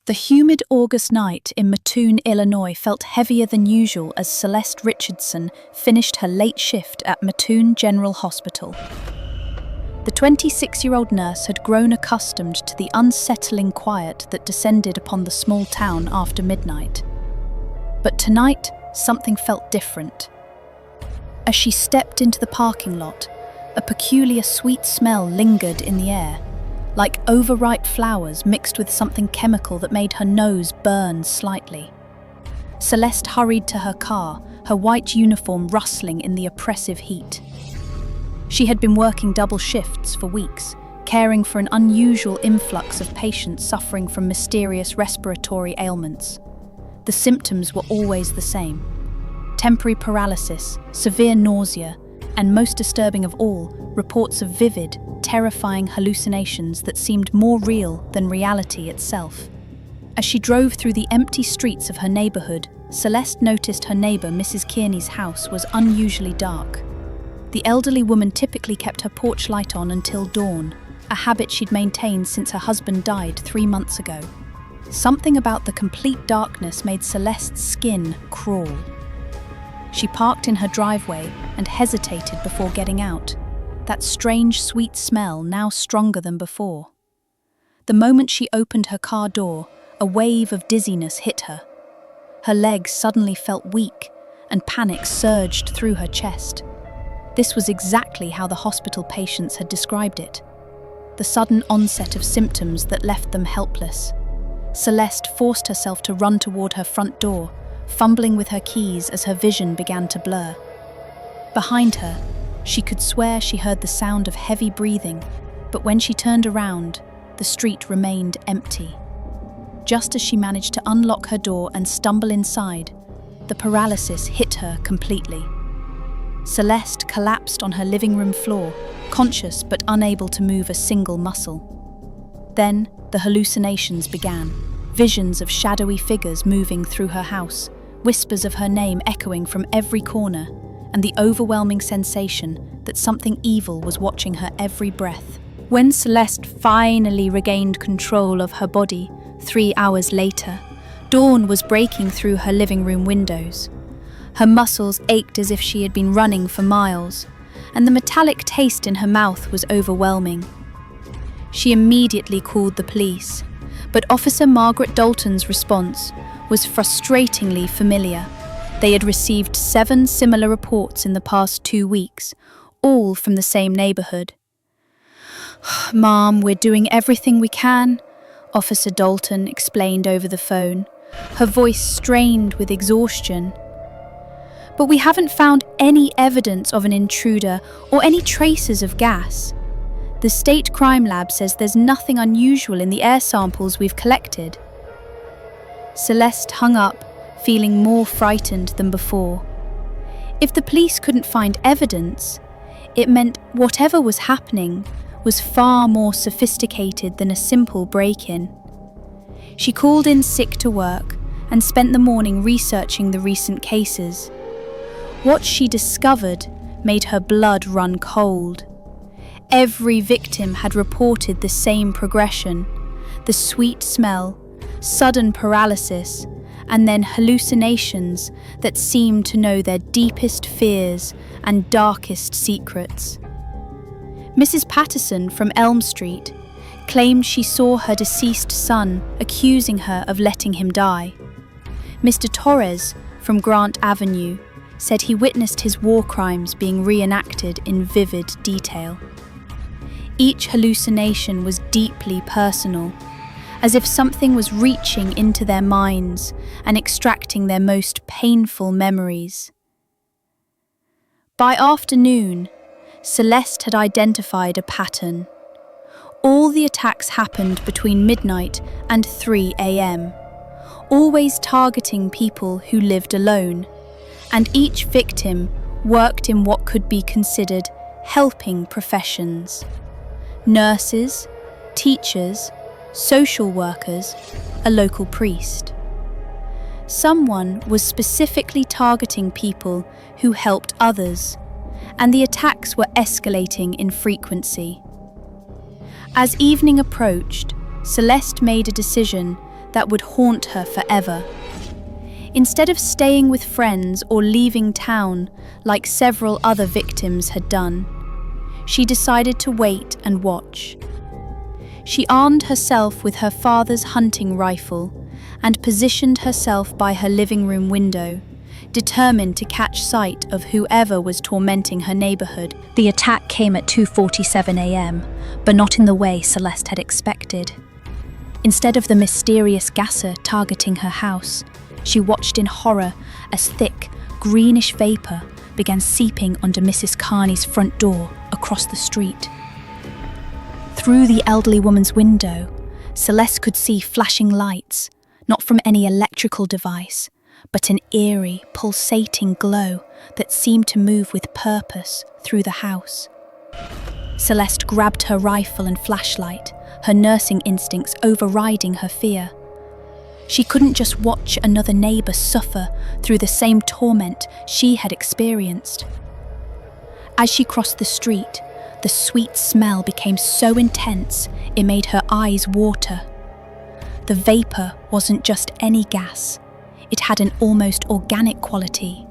The humid August night in Mattoon, Illinois felt heavier than usual as Celeste Richardson finished her late shift at Mattoon General Hospital. The 26-year-old nurse had grown accustomed to the unsettling quiet that descended upon the small town after midnight. But tonight, something felt different. As she stepped into the parking lot, a peculiar sweet smell lingered in the air, like overripe flowers mixed with something chemical that made her nose burn slightly. Celeste hurried to her car, her white uniform rustling in the oppressive heat. She had been working double shifts for weeks, caring for an unusual influx of patients suffering from mysterious respiratory ailments. The symptoms were always the same: temporary paralysis, severe nausea, and most disturbing of all, reports of vivid, terrifying hallucinations that seemed more real than reality itself. As she drove through the empty streets of her neighborhood, Celeste noticed her neighbor Mrs. Kearney's house was unusually dark. The elderly woman typically kept her porch light on until dawn, a habit she'd maintained since her husband died 3 months ago. Something about the complete darkness made Celeste's skin crawl. She parked in her driveway and hesitated before getting out, that strange sweet smell now stronger than before. The moment she opened her car door, a wave of dizziness hit her. Her legs suddenly felt weak, and panic surged through her chest. This was exactly how the hospital patients had described it: the sudden onset of symptoms that left them helpless. Celeste forced herself to run toward her front door, fumbling with her keys as her vision began to blur. Behind her, she could swear she heard the sound of heavy breathing, but when she turned around, the street remained empty. Just as she managed to unlock her door and stumble inside, the paralysis hit her completely. Celeste collapsed on her living room floor, conscious but unable to move a single muscle. Then the hallucinations began, visions of shadowy figures moving through her house, whispers of her name echoing from every corner, and the overwhelming sensation that something evil was watching her every breath. When Celeste finally regained control of her body 3 hours later, dawn was breaking through her living room windows. Her muscles ached as if she had been running for miles, and the metallic taste in her mouth was overwhelming. She immediately called the police, but Officer Margaret Dalton's response was frustratingly familiar. They had received 7 similar reports in the past 2 weeks, all from the same neighborhood. "Mom, we're doing everything we can," Officer Dalton explained over the phone, her voice strained with exhaustion. "But we haven't found any evidence of an intruder or any traces of gas. The state crime lab says there's nothing unusual in the air samples we've collected." Celeste hung up, feeling more frightened than before. If the police couldn't find evidence, it meant whatever was happening was far more sophisticated than a simple break-in. She called in sick to work and spent the morning researching the recent cases. What she discovered made her blood run cold. Every victim had reported the same progression: the sweet smell, sudden paralysis, and then hallucinations that seemed to know their deepest fears and darkest secrets. Mrs. Patterson from Elm Street claimed she saw her deceased son accusing her of letting him die. Mr. Torres from Grant Avenue said he witnessed his war crimes being reenacted in vivid detail. Each hallucination was deeply personal, as if something was reaching into their minds and extracting their most painful memories. By afternoon, Celeste had identified a pattern. All the attacks happened between midnight and 3 a.m., always targeting people who lived alone, and each victim worked in what could be considered helping professions: nurses, teachers, social workers, a local priest. Someone was specifically targeting people who helped others, and the attacks were escalating in frequency. As evening approached, Celeste made a decision that would haunt her forever. Instead of staying with friends or leaving town, like several other victims had done, she decided to wait and watch. She armed herself with her father's hunting rifle and positioned herself by her living room window, determined to catch sight of whoever was tormenting her neighborhood. The attack came at 2:47 a.m., but not in the way Celeste had expected. Instead of the mysterious gasser targeting her house, she watched in horror as thick, greenish vapor began seeping onto Mrs. Carney's front door across the street. Through the elderly woman's window, Celeste could see flashing lights, not from any electrical device, but an eerie, pulsating glow that seemed to move with purpose through the house. Celeste grabbed her rifle and flashlight, her nursing instincts overriding her fear. She couldn't just watch another neighbor suffer through the same torment she had experienced. As she crossed the street, the sweet smell became so intense it made her eyes water. The vapor wasn't just any gas. It had an almost organic quality,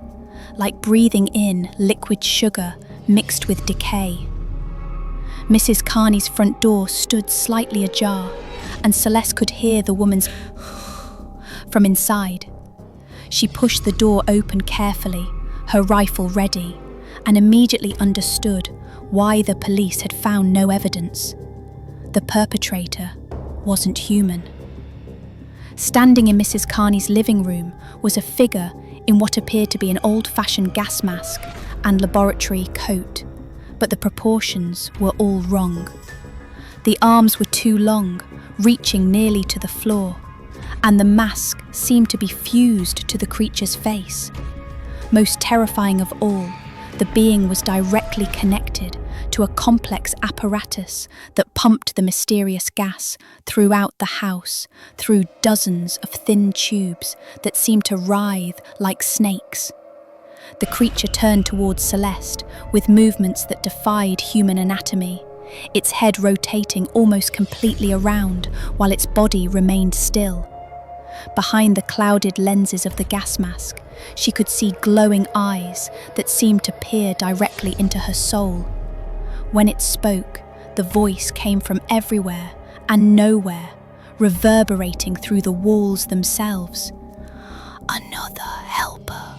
like breathing in liquid sugar mixed with decay. Mrs. Carney's front door stood slightly ajar, and Celeste could hear the woman's from inside. She pushed the door open carefully, her rifle ready, and immediately understood why the police had found no evidence. The perpetrator wasn't human. Standing in Mrs. Carney's living room was a figure in what appeared to be an old-fashioned gas mask and laboratory coat, but the proportions were all wrong. The arms were too long, reaching nearly to the floor, and the mask seemed to be fused to the creature's face. Most terrifying of all, the being was directly connected to a complex apparatus that pumped the mysterious gas throughout the house, through dozens of thin tubes that seemed to writhe like snakes. The creature turned towards Celeste with movements that defied human anatomy, its head rotating almost completely around while its body remained still. Behind the clouded lenses of the gas mask, she could see glowing eyes that seemed to peer directly into her soul. When it spoke, the voice came from everywhere and nowhere, reverberating through the walls themselves. "Another helper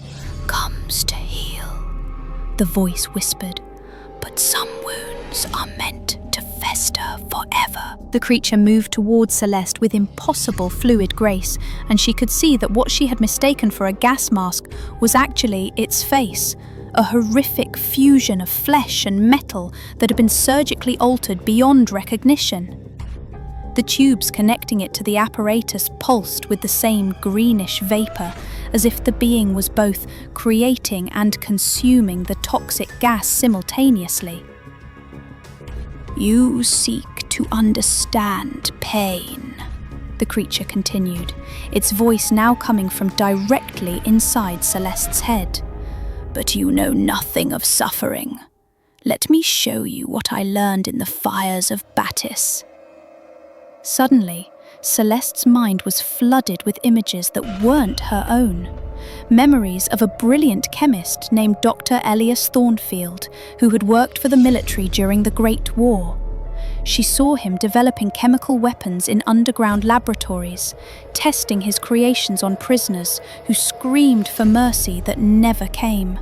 comes to heal," the voice whispered, "but some wounds are meant to fester forever." The creature moved towards Celeste with impossible fluid grace, and she could see that what she had mistaken for a gas mask was actually its face, a horrific fusion of flesh and metal that had been surgically altered beyond recognition. The tubes connecting it to the apparatus pulsed with the same greenish vapor, as if the being was both creating and consuming the toxic gas simultaneously. "You seek to understand pain," the creature continued, its voice now coming from directly inside Celeste's head. "But you know nothing of suffering. Let me show you what I learned in the fires of Battis." Suddenly, Celeste's mind was flooded with images that weren't her own. Memories of a brilliant chemist named Dr. Elias Thornfield, who had worked for the military during the Great War. She saw him developing chemical weapons in underground laboratories, testing his creations on prisoners who screamed for mercy that never came.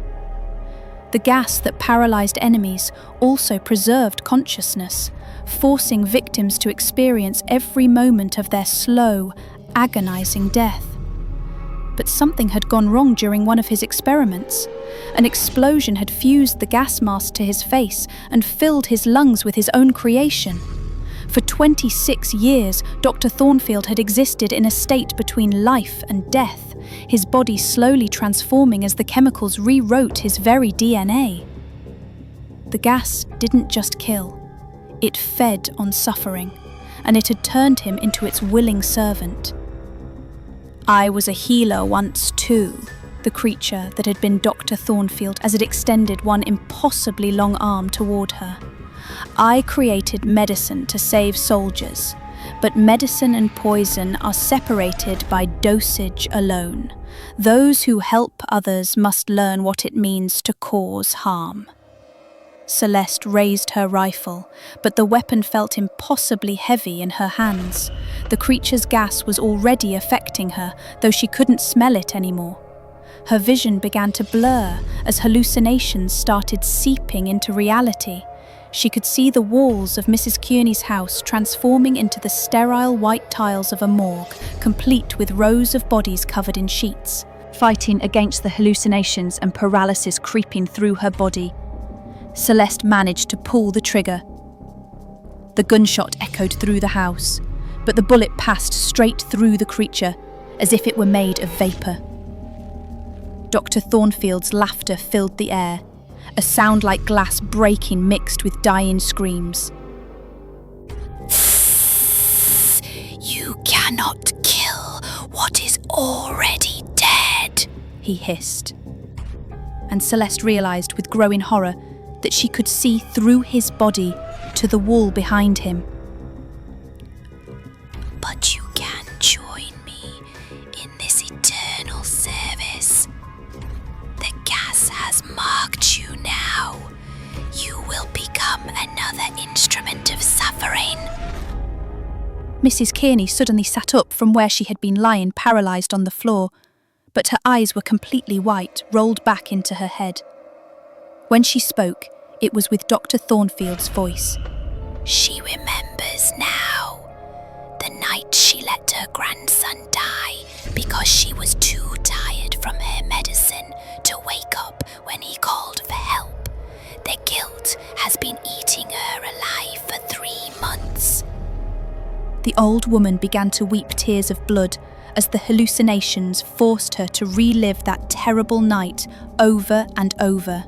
The gas that paralyzed enemies also preserved consciousness, forcing victims to experience every moment of their slow, agonizing death. But something had gone wrong during one of his experiments. An explosion had fused the gas mask to his face and filled his lungs with his own creation. For 26 years, Dr. Thornfield had existed in a state between life and death, his body slowly transforming as the chemicals rewrote his very DNA. The gas didn't just kill. It fed on suffering, and it had turned him into its willing servant. "I was a healer once too," the creature that had been Dr. Thornfield as it extended one impossibly long arm toward her. "I created medicine to save soldiers, but medicine and poison are separated by dosage alone. Those who help others must learn what it means to cause harm. Celeste raised her rifle, but the weapon felt impossibly heavy in her hands. The creature's gas was already affecting her, though she couldn't smell it anymore. Her vision began to blur as hallucinations started seeping into reality. She could see the walls of Mrs. Kearney's house transforming into the sterile white tiles of a morgue, complete with rows of bodies covered in sheets. Fighting against the hallucinations and paralysis creeping through her body, Celeste managed to pull the trigger. The gunshot echoed through the house, but the bullet passed straight through the creature, as if it were made of vapour. Dr. Thornfield's laughter filled the air, a sound like glass breaking mixed with dying screams. "You cannot kill what is already dead," he hissed. And Celeste realised with growing horror that she could see through his body to the wall behind him. "But you can join me in this eternal service. The gas has marked you now. You will become another instrument of suffering." Mrs. Kearney suddenly sat up from where she had been lying paralysed on the floor, but her eyes were completely white, rolled back into her head. When she spoke, it was with Dr. Thornfield's voice. "She remembers now. The night she let her grandson die because she was too tired from her medicine to wake up when he called for help. The guilt has been eating her alive for 3 months." The old woman began to weep tears of blood as the hallucinations forced her to relive that terrible night over and over.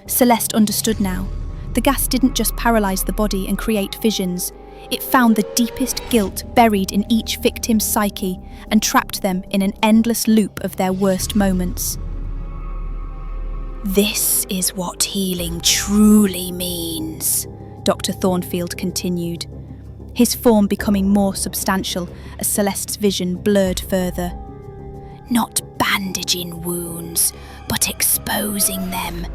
Celeste understood now. The gas didn't just paralyse the body and create visions. It found the deepest guilt buried in each victim's psyche and trapped them in an endless loop of their worst moments. "This is what healing truly means," Dr. Thornfield continued, his form becoming more substantial as Celeste's vision blurred further. "Not bandaging wounds, but exposing them.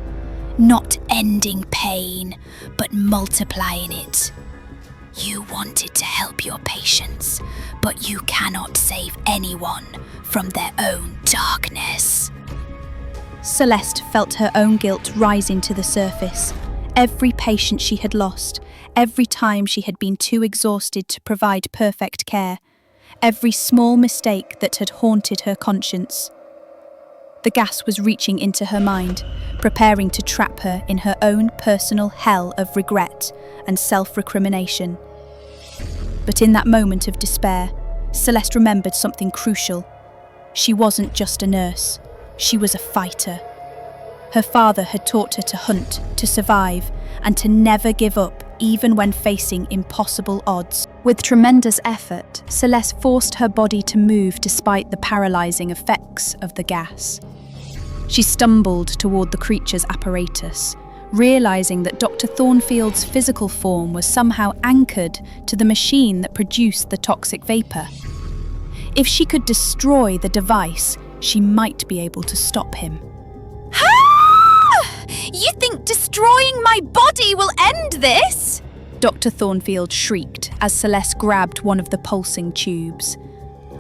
Not ending pain, but multiplying it. You wanted to help your patients, but you cannot save anyone from their own darkness." Celeste felt her own guilt rising to the surface. Every patient she had lost, every time she had been too exhausted to provide perfect care, every small mistake that had haunted her conscience. The gas was reaching into her mind, preparing to trap her in her own personal hell of regret and self-recrimination. But in that moment of despair, Celeste remembered something crucial. She wasn't just a nurse, she was a fighter. Her father had taught her to hunt, to survive, and to never give up, even when facing impossible odds. With tremendous effort, Celeste forced her body to move despite the paralysing effects of the gas. She stumbled toward the creature's apparatus, realising that Dr. Thornfield's physical form was somehow anchored to the machine that produced the toxic vapour. If she could destroy the device, she might be able to stop him. "You think destroying my body will end this?" Dr. Thornfield shrieked as Celeste grabbed one of the pulsing tubes.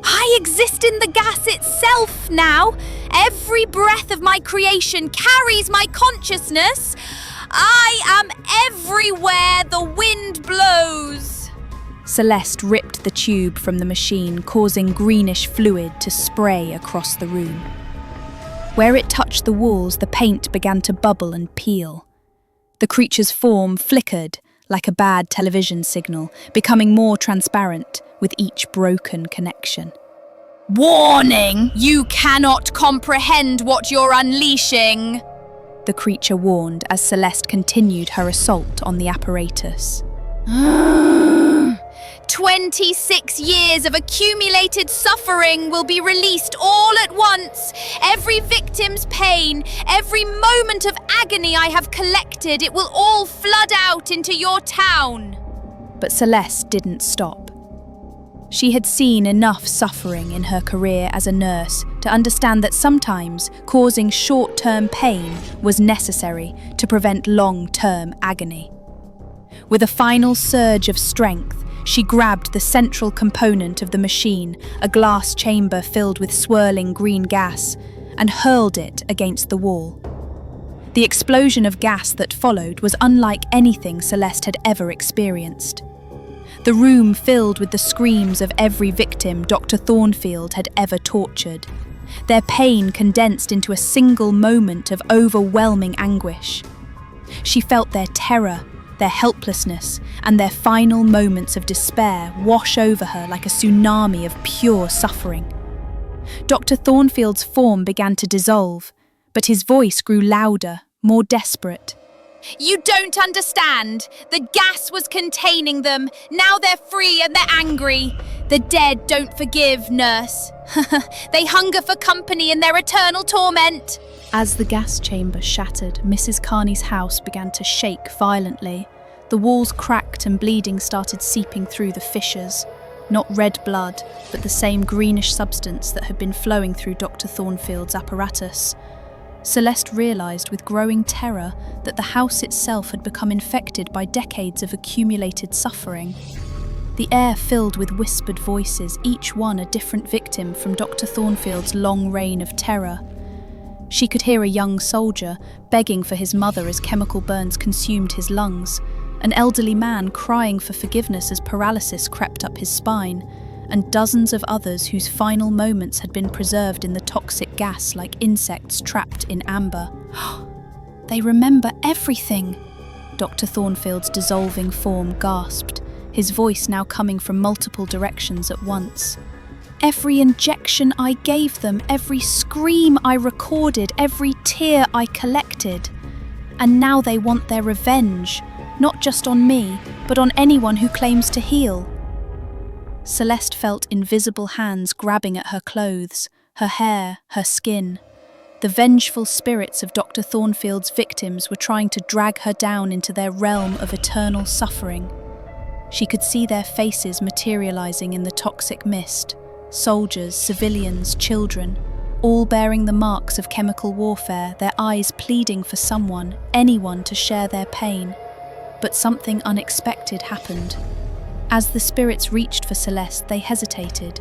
"I exist in the gas itself now. Every breath of my creation carries my consciousness. I am everywhere the wind blows." Celeste ripped the tube from the machine, causing greenish fluid to spray across the room. Where it touched the walls, the paint began to bubble and peel. The creature's form flickered like a bad television signal, becoming more transparent with each broken connection. "Warning! You cannot comprehend what you're unleashing," the creature warned as Celeste continued her assault on the apparatus. 26 years of accumulated suffering will be released all at once. Every victim's pain, every moment of agony I have collected, it will all flood out into your town. But Celeste didn't stop. She had seen enough suffering in her career as a nurse to understand that sometimes causing short-term pain was necessary to prevent long-term agony. With a final surge of strength, she grabbed the central component of the machine, a glass chamber filled with swirling green gas, and hurled it against the wall. The explosion of gas that followed was unlike anything Celeste had ever experienced. The room filled with the screams of every victim Dr. Thornfield had ever tortured, their pain condensed into a single moment of overwhelming anguish. She felt their terror, their helplessness, and their final moments of despair wash over her like a tsunami of pure suffering. Dr. Thornfield's form began to dissolve, but his voice grew louder, more desperate. You don't understand. The gas was containing them. Now they're free and they're angry. The dead don't forgive, nurse. They hunger for company in their eternal torment. As the gas chamber shattered, Mrs. Carney's house began to shake violently. The walls cracked and bleeding started seeping through the fissures. Not red blood, but the same greenish substance that had been flowing through Dr. Thornfield's apparatus. Celeste realised with growing terror that the house itself had become infected by decades of accumulated suffering. The air filled with whispered voices, each one a different victim from Dr. Thornfield's long reign of terror. She could hear a young soldier begging for his mother as chemical burns consumed his lungs, an elderly man crying for forgiveness as paralysis crept up his spine, and dozens of others whose final moments had been preserved in the toxic gas like insects trapped in amber. They remember everything, Dr. Thornfield's dissolving form gasped, his voice now coming from multiple directions at once. Every injection I gave them, every scream I recorded, every tear I collected. And now they want their revenge, not just on me, but on anyone who claims to heal. Celeste felt invisible hands grabbing at her clothes, her hair, her skin. The vengeful spirits of Dr. Thornfield's victims were trying to drag her down into their realm of eternal suffering. She could see their faces materializing in the toxic mist. Soldiers, civilians, children, all bearing the marks of chemical warfare, their eyes pleading for someone, anyone to share their pain. But something unexpected happened. As the spirits reached for Celeste, they hesitated.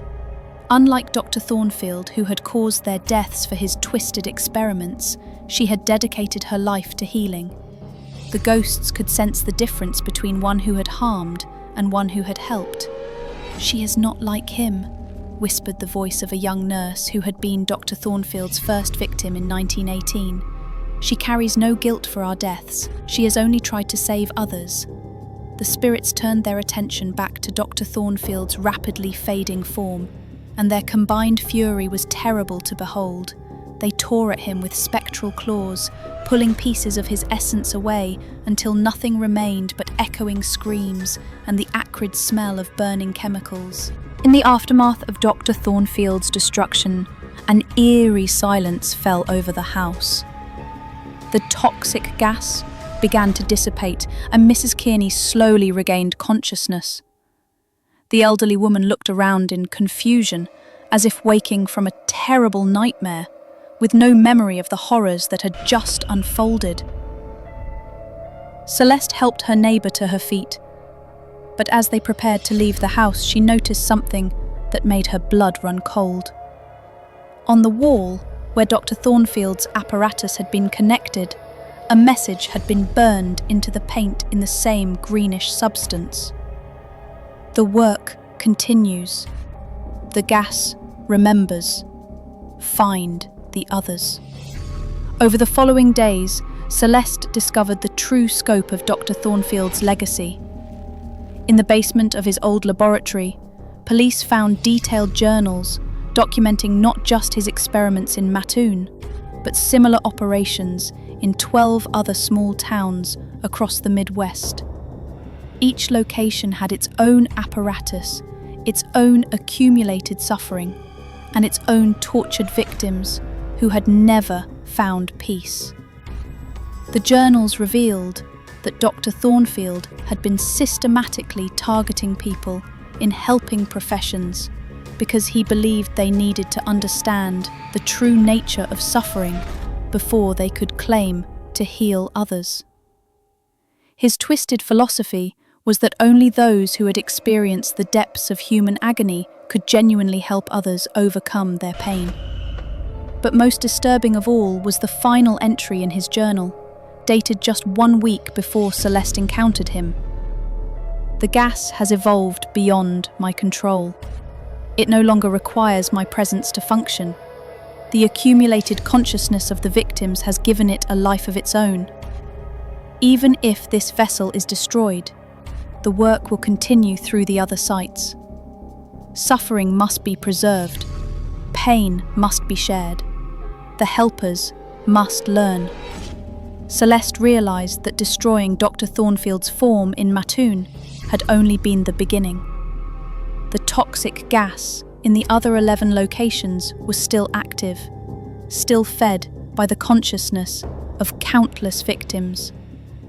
Unlike Dr. Thornfield, who had caused their deaths for his twisted experiments, she had dedicated her life to healing. The ghosts could sense the difference between one who had harmed and one who had helped. "She is not like him," whispered the voice of a young nurse who had been Dr. Thornfield's first victim in 1918. "She carries no guilt for our deaths. She has only tried to save others." The spirits turned their attention back to Dr. Thornfield's rapidly fading form, and their combined fury was terrible to behold. They tore at him with spectral claws, pulling pieces of his essence away until nothing remained but echoing screams and the acrid smell of burning chemicals. In the aftermath of Dr. Thornfield's destruction, an eerie silence fell over the house. The toxic gas began to dissipate, and Mrs. Kearney slowly regained consciousness. The elderly woman looked around in confusion, as if waking from a terrible nightmare, with no memory of the horrors that had just unfolded. Celeste helped her neighbour to her feet, but as they prepared to leave the house, she noticed something that made her blood run cold. On the wall, where Dr. Thornfield's apparatus had been connected, a message had been burned into the paint in the same greenish substance. The work continues. The gas remembers. Find the others. Over the following days, Celeste discovered the true scope of Dr. Thornfield's legacy. In the basement of his old laboratory, police found detailed journals documenting not just his experiments in Mattoon, but similar operations in 12 other small towns across the Midwest. Each location had its own apparatus, its own accumulated suffering, and its own tortured victims who had never found peace. The journals revealed that Dr. Thornfield had been systematically targeting people in helping professions because he believed they needed to understand the true nature of suffering before they could claim to heal others. His twisted philosophy was that only those who had experienced the depths of human agony could genuinely help others overcome their pain. But most disturbing of all was the final entry in his journal, dated just 1 week before Celeste encountered him. "The gas has evolved beyond my control. It no longer requires my presence to function. The accumulated consciousness of the victims has given it a life of its own. Even if this vessel is destroyed, the work will continue through the other sites. Suffering must be preserved. Pain must be shared. The helpers must learn." Celeste realized that destroying Dr. Thornfield's form in Mattoon had only been the beginning. The toxic gas in the other 11 locations was still active, still fed by the consciousness of countless victims,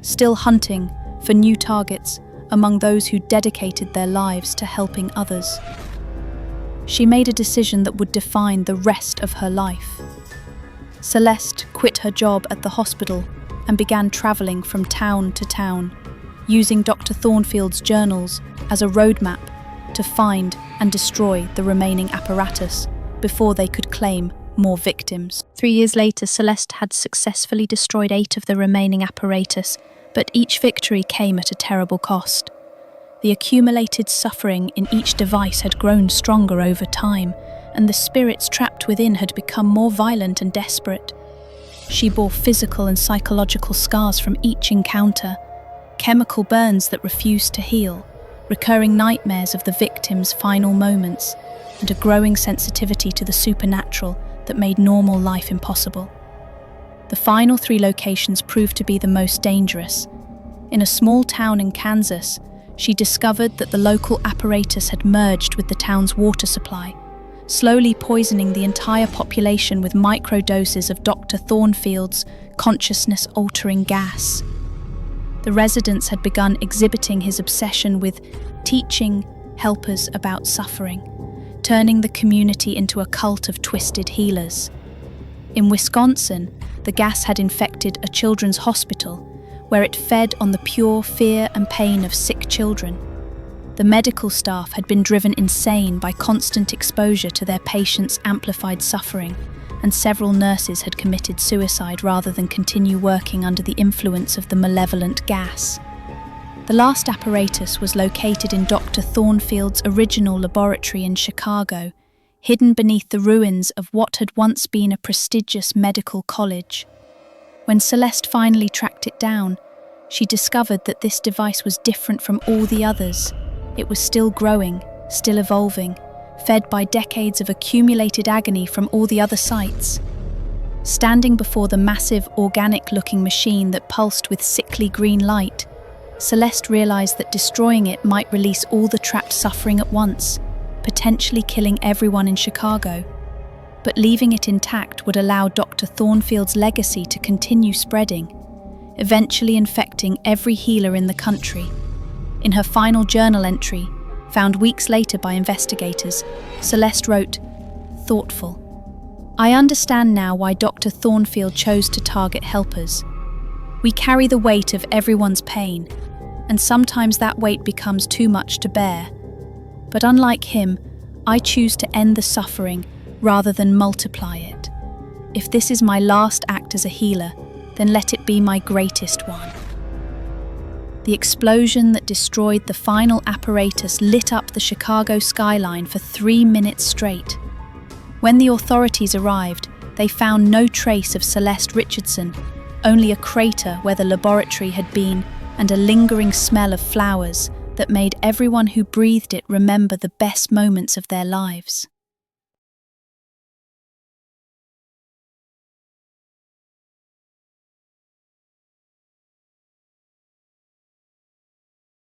still hunting for new targets among those who dedicated their lives to helping others. She made a decision that would define the rest of her life. Celeste quit her job at the hospital and began traveling from town to town, using Dr. Thornfield's journals as a roadmap to find and destroy the remaining apparatus before they could claim more victims. 3 years later, Celeste had successfully destroyed 8 of the remaining apparatus, but each victory came at a terrible cost. The accumulated suffering in each device had grown stronger over time, and the spirits trapped within had become more violent and desperate. She bore physical and psychological scars from each encounter, chemical burns that refused to heal, recurring nightmares of the victim's final moments, and a growing sensitivity to the supernatural that made normal life impossible. The final 3 locations proved to be the most dangerous. In a small town in Kansas, she discovered that the local apparatus had merged with the town's water supply, slowly poisoning the entire population with microdoses of Dr. Thornfield's consciousness-altering gas. The residents had begun exhibiting his obsession with teaching helpers about suffering, turning the community into a cult of twisted healers. In Wisconsin, the gas had infected a children's hospital, where it fed on the pure fear and pain of sick children. The medical staff had been driven insane by constant exposure to their patients' amplified suffering, and several nurses had committed suicide rather than continue working under the influence of the malevolent gas. The last apparatus was located in Dr. Thornfield's original laboratory in Chicago, hidden beneath the ruins of what had once been a prestigious medical college. When Celeste finally tracked it down, she discovered that this device was different from all the others. It was still growing, still evolving, fed by decades of accumulated agony from all the other sites. Standing before the massive, organic-looking machine that pulsed with sickly green light, Celeste realized that destroying it might release all the trapped suffering at once, potentially killing everyone in Chicago. But leaving it intact would allow Dr. Thornfield's legacy to continue spreading, eventually infecting every healer in the country. In her final journal entry, found weeks later by investigators, Celeste wrote, "Thoughtful. I understand now why Dr. Thornfield chose to target helpers. We carry the weight of everyone's pain, and sometimes that weight becomes too much to bear. But unlike him, I choose to end the suffering rather than multiply it. If this is my last act as a healer, then let it be my greatest one." The explosion that destroyed the final apparatus lit up the Chicago skyline for 3 minutes straight. When the authorities arrived, they found no trace of Celeste Richardson, only a crater where the laboratory had been and a lingering smell of flowers that made everyone who breathed it remember the best moments of their lives.